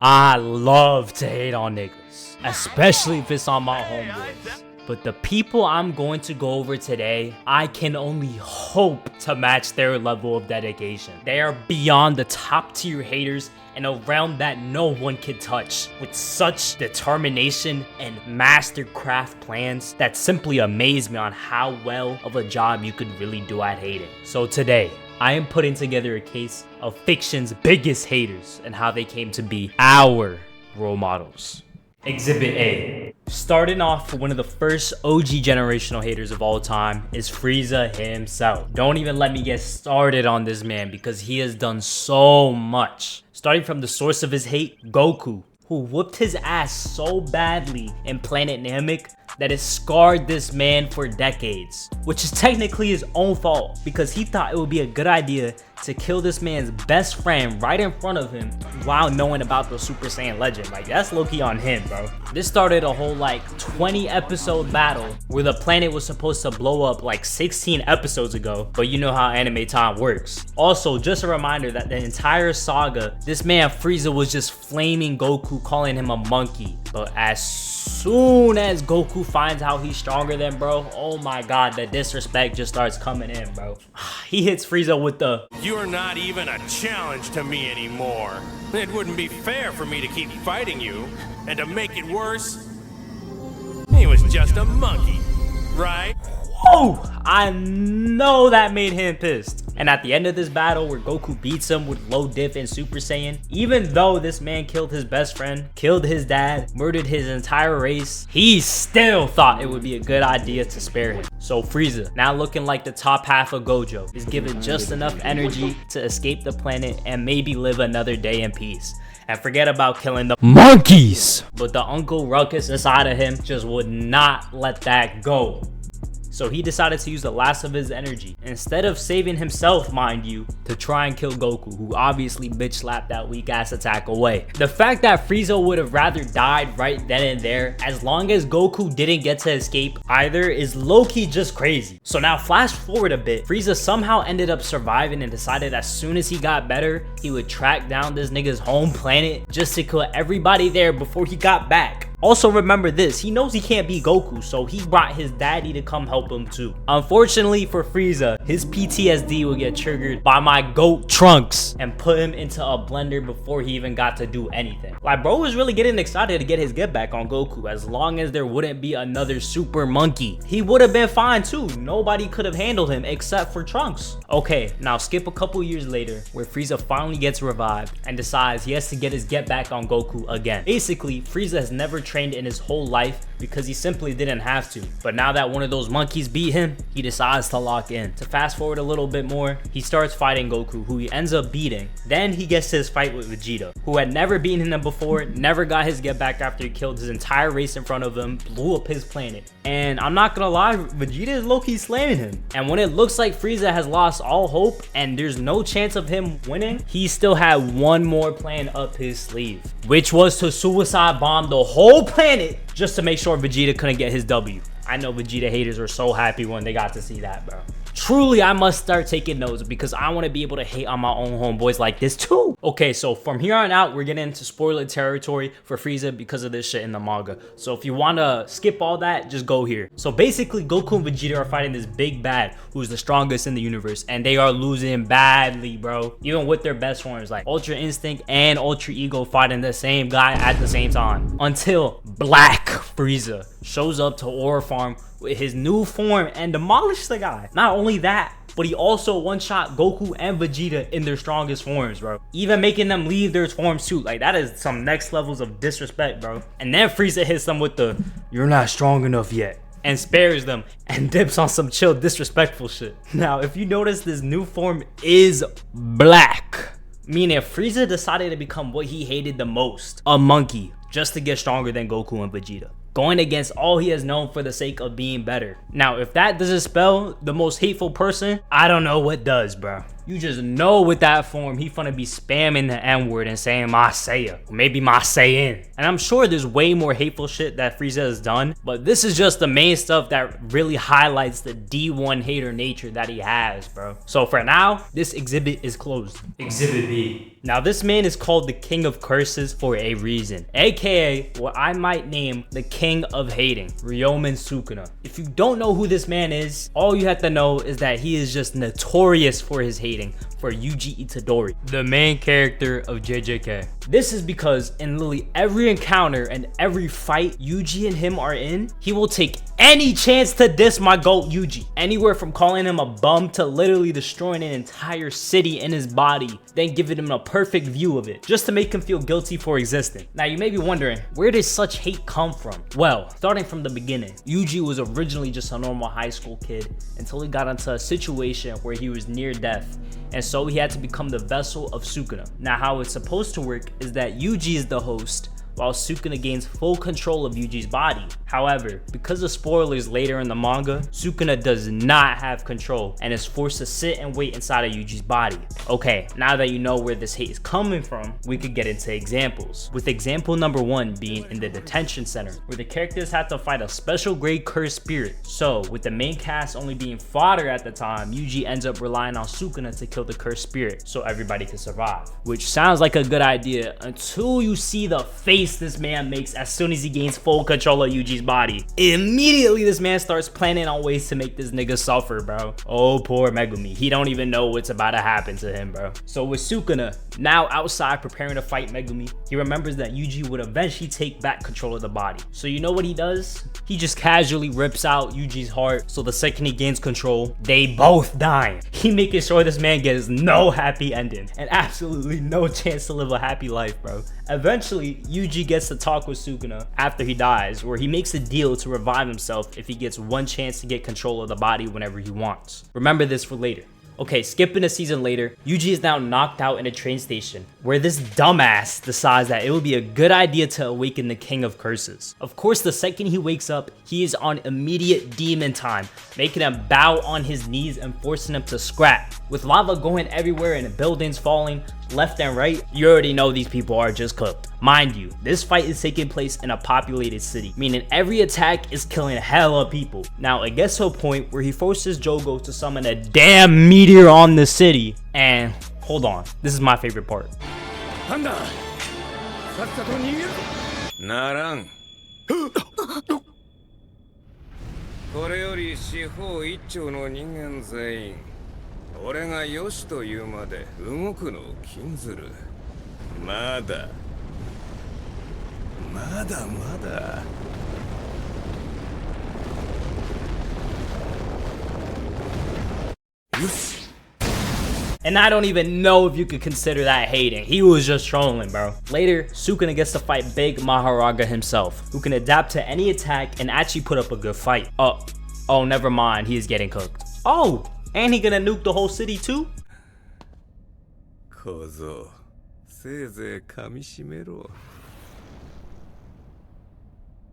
I love to hate on niggas, especially if it's on my homeboys. But the people I'm going to go over today, I can only hope to match their level of dedication. They are beyond the top tier haters in a realm that no one can touch, with such determination and mastercraft plans that simply amaze me on how well of a job you could really do at hating. So today, I am putting together a case of fiction's biggest haters and how they came to be our role models. Exhibit A. Starting off, one of the first OG generational haters of all time is Frieza himself. Don't even let me get started on this man because he has done so much. Starting from the source of his hate, Goku, who whooped his ass so badly in Planet Namek that it scarred this man for decades, which is technically his own fault because he thought it would be a good idea to kill this man's best friend right in front of him while knowing about the Super Saiyan legend. Like, that's low-key on him, bro. This started a whole like 20 episode battle where the planet was supposed to blow up like 16 episodes ago, but you know how anime time works. Also, just a reminder that the entire saga, this man Frieza was just flaming Goku, calling him a monkey. But as soon as Goku finds out he's stronger than bro, oh my god, the disrespect just starts coming in, bro. He hits Frieza with the "You're not even a challenge to me anymore. It wouldn't be fair for me to keep fighting you. And to make it worse, he was just a monkey, right?" Oh, I know that made him pissed. And at the end of this battle where Goku beats him with low diff and Super Saiyan, even though this man killed his best friend, killed his dad, murdered his entire race, he still thought it would be a good idea to spare him. So Frieza, now looking like the top half of Gojo, is given just enough energy to escape the planet and maybe live another day in peace. And forget about killing the monkeys. But the Uncle Ruckus inside of him just would not let that go. So he decided to use the last of his energy, instead of saving himself, mind you, to try and kill Goku, who obviously bitch slapped that weak ass attack away. The fact that Frieza would have rather died right then and there, as long as Goku didn't get to escape either, is low-key just crazy. So now flash forward a bit, Frieza somehow ended up surviving and decided as soon as he got better, he would track down this nigga's home planet just to kill everybody there before he got back. Also remember this, he knows he can't beat Goku, so he brought his daddy to come help him too. Unfortunately for Frieza, his PTSD will get triggered by my goat Trunks and put him into a blender before he even got to do anything. Like, bro was really getting excited to get his get back on Goku as long as there wouldn't be another super monkey. He would have been fine too, nobody could have handled him except for Trunks. Okay, now skip a couple years later where Frieza finally gets revived and decides he has to get his get back on Goku again. Basically, Frieza has never trained in his whole life because he simply didn't have to, but now that one of those monkeys beat him, he decides to lock in. To fast forward a little bit more, he starts fighting Goku, who he ends up beating. Then he gets to his fight with Vegeta, who had never beaten him before, never got his get back after he killed his entire race in front of him, blew up his planet. And I'm not gonna lie, Vegeta is low-key slamming him. And when it looks like Frieza has lost all hope and there's no chance of him winning, he still had one more plan up his sleeve, which was to suicide bomb the whole planet just to make sure Vegeta couldn't get his W. I know Vegeta haters were so happy when they got to see that, bro. Truly, I must start taking notes because I want to be able to hate on my own homeboys like this too. Okay, so from here on out, we're getting into spoiler territory for Frieza because of this shit in the manga. So if you want to skip all that, just go here. So basically, Goku and Vegeta are fighting this big bad who's the strongest in the universe, and they are losing badly, bro. Even with their best forms like Ultra Instinct and Ultra Ego fighting the same guy at the same time. Until Black Frieza shows up to Ore Farm with his new form and demolished the guy. Not only that, but he also one-shot Goku and Vegeta in their strongest forms, bro. Even making them leave their forms too. Like, that is some next levels of disrespect, bro. And then Frieza hits them with the "you're not strong enough yet" and spares them and dips on some chill disrespectful shit. Now, if you notice, this new form is black, meaning Frieza decided to become what he hated the most, a monkey, just to get stronger than Goku and Vegeta, going against all he has known for the sake of being better. Now, if that doesn't spell the most hateful person, I don't know what does, bro. You just know with that form, he finna be spamming the N-word and saying Masaya, or maybe Masayan. And I'm sure there's way more hateful shit that Frieza has done, but this is just the main stuff that really highlights the D1 hater nature that he has, bro. So for now, this exhibit is closed. Exhibit B. Now this man is called the King of Curses for a reason, aka what I might name the King of Hating, Ryomen Sukuna. If you don't know who this man is, all you have to know is that he is just notorious for his hating for Yuji Itadori, the main character of JJK. This is because in literally every encounter and every fight Yuji and him are in, he will take any chance to diss my GOAT Yuji. Anywhere from calling him a bum to literally destroying an entire city in his body, then giving him a perfect view of it, just to make him feel guilty for existing. Now you may be wondering, where did such hate come from? Well, starting from the beginning, Yuji was originally just a normal high school kid until he got into a situation where he was near death, and so he had to become the vessel of Sukuna. Now how it's supposed to work is that Yuji is the host, while Sukuna gains full control of Yuji's body. However, because of spoilers later in the manga, Sukuna does not have control and is forced to sit and wait inside of Yuji's body. Okay, now that you know where this hate is coming from, we could get into examples. With example number 1 being in the detention center, where the characters have to fight a special grade cursed spirit. So, with the main cast only being fodder at the time, Yuji ends up relying on Sukuna to kill the cursed spirit so everybody can survive. Which sounds like a good idea until you see the face this man makes as soon as he gains full control of Yuji's body. Immediately this man starts planning on ways to make this nigga suffer, bro. Oh, poor Megumi. He don't even know what's about to happen to him, bro. So with Sukuna now outside preparing to fight Megumi, he remembers that Yuji would eventually take back control of the body. So you know what he does? He just casually rips out Yuji's heart, so the second he gains control, they both die. He making sure this man gets no happy ending and absolutely no chance to live a happy life, bro. Eventually, Yuji gets to talk with Sukuna after he dies, where he makes a deal to revive himself if he gets one chance to get control of the body whenever he wants. Remember this for later. Okay, skipping a season later, Yuji is now knocked out in a train station, where this dumbass decides that it would be a good idea to awaken the King of Curses. Of course, the second he wakes up, he is on immediate demon time, making him bow on his knees and forcing him to scrap. With lava going everywhere and buildings falling left and right, you already know these people are just cooked. Mind you, this fight is taking place in a populated city, meaning every attack is killing hella people. Now it gets to a point where he forces Jogo to summon a damn meteor on the city, and hold on, this is my favorite part. And I don't even know if you could consider that hating. He was just trolling, bro. Later, Sukuna gets to fight Big Maharaga himself, who can adapt to any attack and actually put up a good fight. Oh, never mind. He is getting cooked. Oh, and he gonna nuke the whole city too?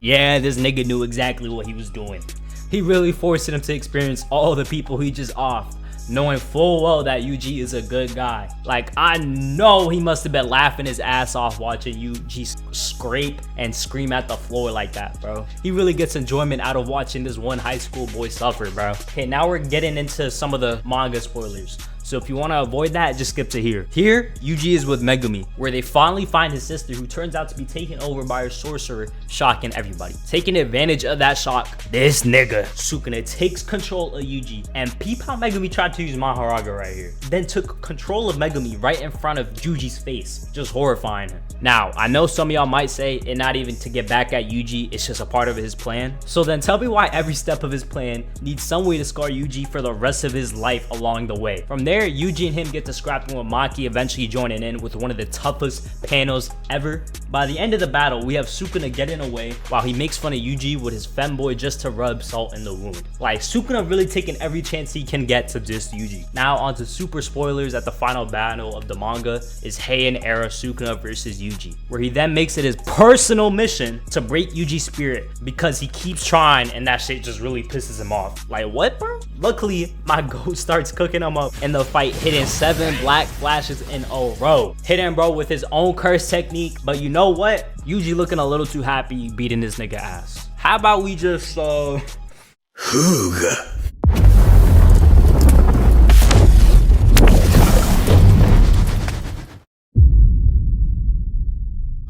Yeah, this nigga knew exactly what he was doing. He really forced him to experience all the people he just offed, knowing full well that Yuji is a good guy. Like, I know he must have been laughing his ass off watching Yuji scrape and scream at the floor like that, bro. He really gets enjoyment out of watching this one high school boy suffer, bro. Okay, now we're getting into some of the manga spoilers. So if you want to avoid that, just skip to here. Here, Yuji is with Megumi, where they finally find his sister, who turns out to be taken over by a sorcerer, shocking everybody. Taking advantage of that shock, this nigga, Sukuna, takes control of Yuji, and peep how Megumi tried to use Maharaga right here. Then took control of Megumi right in front of Yuji's face, just horrifying him. Now, I know some of y'all might say it not even to get back at Yuji, it's just a part of his plan. So then tell me why every step of his plan needs some way to scar Yuji for the rest of his life along the way. From there, Yuji and him get to scrapping with Maki, eventually joining in with one of the toughest panels ever. By the end of the battle, we have Sukuna getting away while he makes fun of Yuji with his femboy just to rub salt in the wound. Like, Sukuna really taking every chance he can get to diss Yuji. Now on to super spoilers at the final battle of the manga is Heian era Sukuna versus Yuji, where he then makes it his personal mission to break Yuji's spirit because he keeps trying and that shit just really pisses him off. Like, what, bro? Luckily, my goat starts cooking him up in the fight, hitting 7 black flashes in a row. Hitting bro with his own curse technique, but you know what? Yuji looking a little too happy beating this nigga ass. How about we just,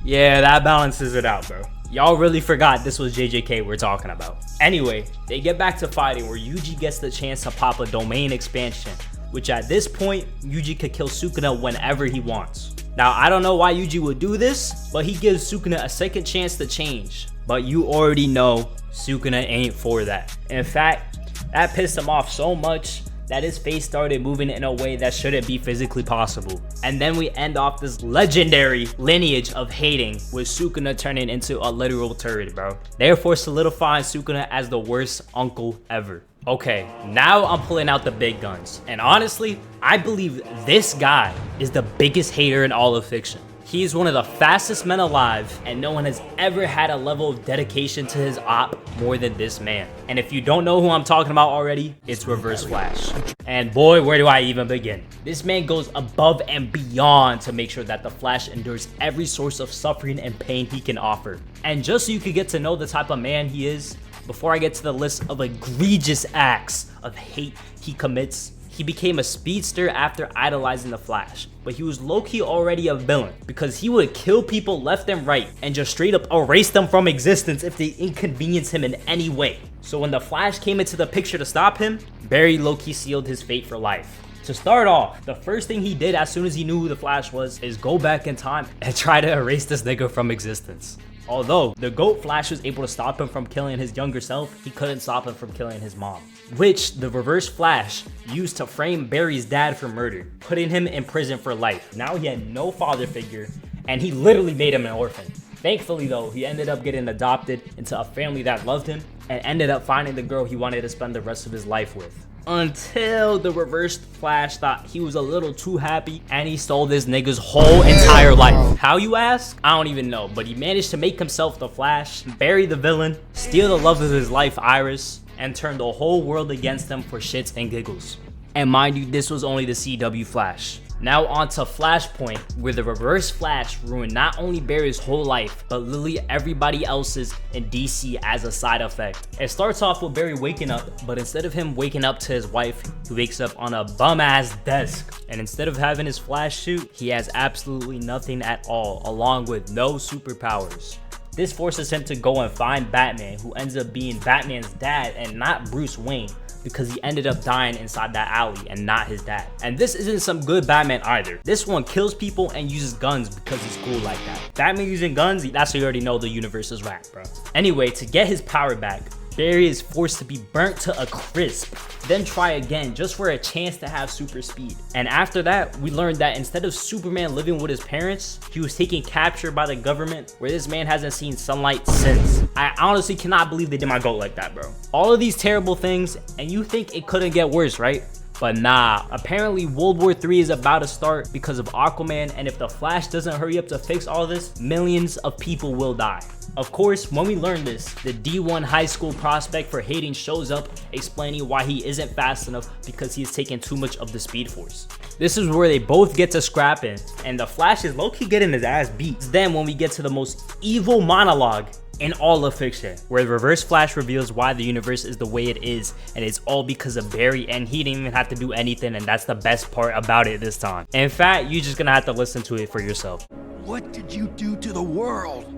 Yeah, that balances it out, bro. Y'all really forgot this was JJK we're talking about. Anyway, they get back to fighting where Yuji gets the chance to pop a domain expansion, which at this point, Yuji could kill Sukuna whenever he wants. Now, I don't know why Yuji would do this, but he gives Sukuna a second chance to change. But you already know Sukuna ain't for that. In fact, that pissed him off so much that his face started moving in a way that shouldn't be physically possible. And then we end off this legendary lineage of hating with Sukuna turning into a literal turd, bro. Therefore solidifying Sukuna as the worst uncle ever. Okay, now I'm pulling out the big guns. And honestly, I believe this guy is the biggest hater in all of fiction. He is one of the fastest men alive, and no one has ever had a level of dedication to his op more than this man. And if you don't know who I'm talking about already, it's Reverse Flash. And boy, where do I even begin? This man goes above and beyond to make sure that the Flash endures every source of suffering and pain he can offer. And just so you could get to know the type of man he is, before I get to the list of egregious acts of hate he commits, he became a speedster after idolizing the Flash, but he was low-key already a villain because he would kill people left and right and just straight up erase them from existence if they inconvenience him in any way. So when the Flash came into the picture to stop him, Barry low-key sealed his fate for life. To start off, the first thing he did as soon as he knew who the Flash was is go back in time and try to erase this nigga from existence. Although the GOAT Flash was able to stop him from killing his younger self, he couldn't stop him from killing his mom, which the Reverse Flash used to frame Barry's dad for murder, putting him in prison for life. Now he had no father figure, and he literally made him an orphan. Thankfully though, he ended up getting adopted into a family that loved him and ended up finding the girl he wanted to spend the rest of his life with. Until the Reverse Flash thought he was a little too happy and he stole this nigga's whole entire life. How, you ask? I don't even know, but he managed to make himself the Flash, bury the villain, steal the love of his life, Iris, and turn the whole world against him for shits and giggles. And mind you, this was only the CW Flash. Now on to Flashpoint, where the Reverse Flash ruined not only Barry's whole life, but literally everybody else's in DC as a side effect. It starts off with Barry waking up, but instead of him waking up to his wife, he wakes up on a bum-ass desk. And instead of having his Flash suit, he has absolutely nothing at all, along with no superpowers. This forces him to go and find Batman, who ends up being Batman's dad and not Bruce Wayne, because he ended up dying inside that alley and not his dad. And this isn't some good Batman either. This one kills people and uses guns because he's cool like that. Batman using guns, that's how you already know the universe is whack, bro. Anyway, to get his power back, Barry is forced to be burnt to a crisp, then try again just for a chance to have super speed. And after that, we learned that instead of Superman living with his parents, he was taken captured by the government, where this man hasn't seen sunlight since. I honestly cannot believe they did my goat like that, bro. All of these terrible things, and you think it couldn't get worse, right? But nah, apparently World War III is about to start because of Aquaman, and if the Flash doesn't hurry up to fix all this, millions of people will die. Of course, when we learn this, the D1 high school prospect for hating shows up, explaining why he isn't fast enough because he's taken too much of the Speed Force. This is where they both get to scrapping, and the Flash is low-key getting his ass beat. Then when we get to the most evil monologue in all of fiction, where the Reverse Flash reveals why the universe is the way it is, and it's all because of Barry, and he didn't even have to do anything, and that's the best part about it this time. In fact, you're just gonna have to listen to it for yourself. What did you do to the world?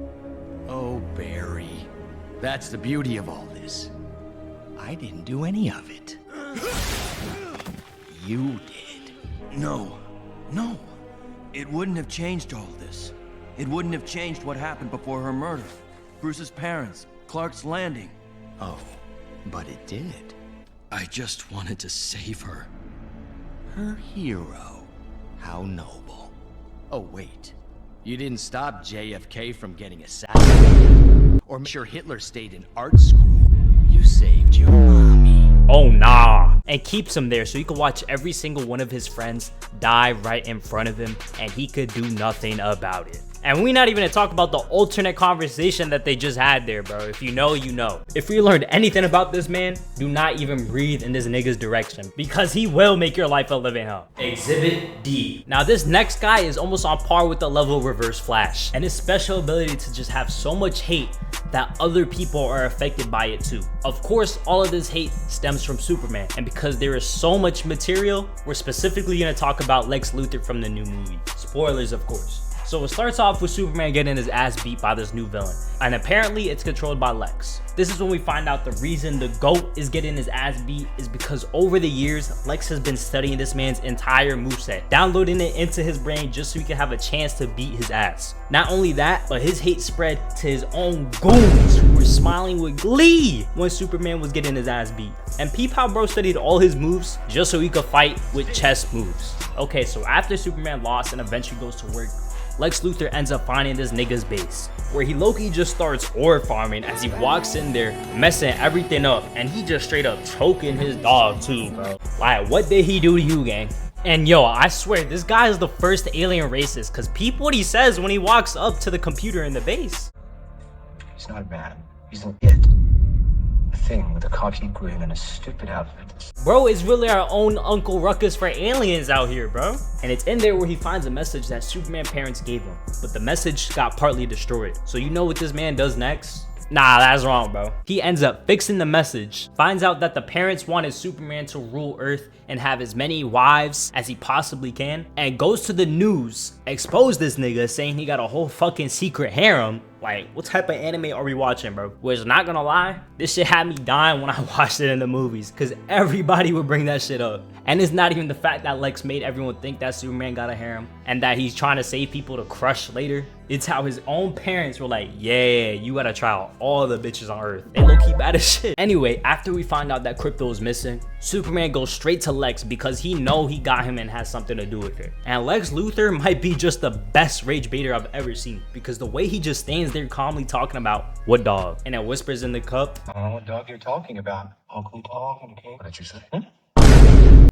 Oh, Barry, that's the beauty of all this. I didn't do any of it. You did. No, it wouldn't have changed all this. It wouldn't have changed what happened before her murder. Bruce's parents, Clark's Landing. Oh, but it did. I just wanted to save her. Her hero. How noble. Oh, wait. You didn't stop JFK from getting assassinated, or make sure Hitler stayed in art school. You saved your mommy. Oh nah, and keeps him there so he could watch every single one of his friends die right in front of him, and he could do nothing about it. And we not even gonna talk about the alternate conversation that they just had there, bro. If you know, you know. If we learned anything about this man, do not even breathe in this nigga's direction, because he will make your life a living hell. Exhibit D. Now this next guy is almost on par with the level of Reverse Flash, and his special ability to just have so much hate that other people are affected by it too. Of course, all of this hate stems from Superman, and because there is so much material, we're specifically gonna talk about Lex Luthor from the new movie. Spoilers, of course. So it starts off with Superman getting his ass beat by this new villain, and apparently it's controlled by Lex. This is when we find out the reason the GOAT is getting his ass beat is because over the years, Lex has been studying this man's entire moveset, downloading it into his brain just so he can have a chance to beat his ass. Not only that, but his hate spread to his own goons who were smiling with glee when Superman was getting his ass beat. And peep how bro studied all his moves just so he could fight with chess moves. Okay, so after Superman lost and eventually goes to work, Lex Luthor ends up finding this nigga's base, where he low-key just starts ore farming as he walks in there, messing everything up, and he just straight up choking his dog too, bro. Like, what did he do to you, gang? And yo, I swear, this guy is the first alien racist, cause peep what he says when he walks up to the computer in the base. He's not a man, he's an it. A thing with a cocky grin and a stupid outfit. Bro, it's really our own Uncle Ruckus for aliens out here, bro. And it's in there where he finds a message that Superman parents gave him, but the message got partly destroyed. So you know what this man does next? Nah, that's wrong, bro. He ends up fixing the message, finds out that the parents wanted Superman to rule Earth and have as many wives as he possibly can, and goes to the news, expose this nigga, saying he got a whole fucking secret harem. Like, what type of anime are we watching, bro? Which, not gonna lie, this shit had me dying when I watched it in the movies, because everybody would bring that shit up. And it's not even the fact that Lex made everyone think that Superman got a harem and that he's trying to save people to crush later. It's how his own parents were like, yeah, you gotta try out all the bitches on Earth. They low-key bad as shit. Anyway, after we find out that Krypto is missing, Superman goes straight to Lex because he know he got him and has something to do with it. And Lex Luthor might be just the best rage baiter I've ever seen, because the way he just stands there calmly talking about what dog, and then whispers in the cup, I don't know what dog you're talking about. Uncle Dog, okay? What did you say?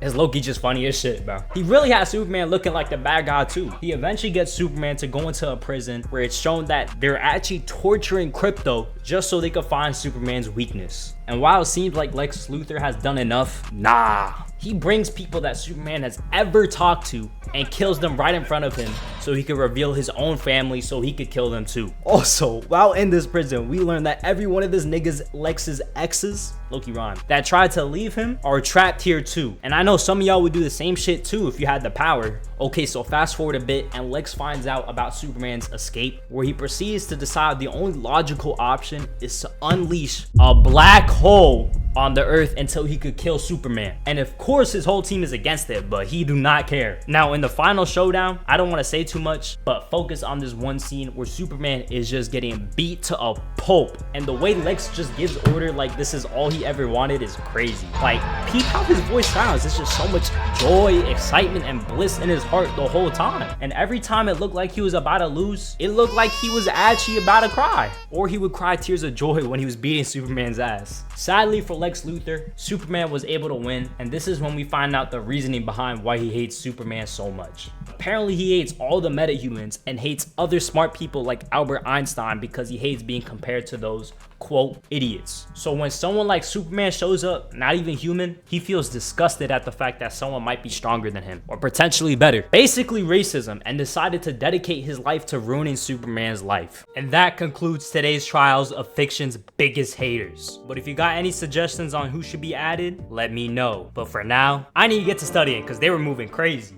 It's low-key just funny as shit, bro. He really has Superman looking like the bad guy too. He eventually gets Superman to go into a prison where it's shown that they're actually torturing Krypto just so they could find Superman's weakness. And while it seems like Lex Luthor has done enough, nah. He brings people that Superman has ever talked to and kills them right in front of him so he could reveal his own family so he could kill them too. Also, while in this prison, we learned that every one of this nigga's Lex's exes, low-key rhyme, that tried to leave him are trapped here too. And I know some of y'all would do the same shit too if you had the power. Okay, so fast forward a bit and Lex finds out about Superman's escape, where he proceeds to decide the only logical option is to unleash a black hole on the Earth until he could kill Superman. And of course his whole team is against it, but he do not care. Now in the final showdown, I don't want to say too much, but focus on this one scene where Superman is just getting beat to a pulp, and the way Lex just gives order like this is all he ever wanted is crazy. Like, peep how his voice sounds. It's just so much joy, excitement, and bliss in his heart the whole time. And every time it looked like he was about to lose, it looked like he was actually about to cry, or he would cry tears of joy when he was beating Superman's ass. Sadly for Lex Luthor, Superman was able to win, and this is when we find out the reasoning behind why he hates Superman so much. Apparently he hates all the metahumans and hates other smart people like Albert Einstein because he hates being compared to those, quote, idiots. So when someone like Superman shows up, not even human, he feels disgusted at the fact that someone might be stronger than him, or potentially better. Basically racism, and decided to dedicate his life to ruining Superman's life. And that concludes today's trials of fiction's biggest haters. But if you got any suggestions on who should be added, let me know. But for now, I need to get to studying because they were moving crazy.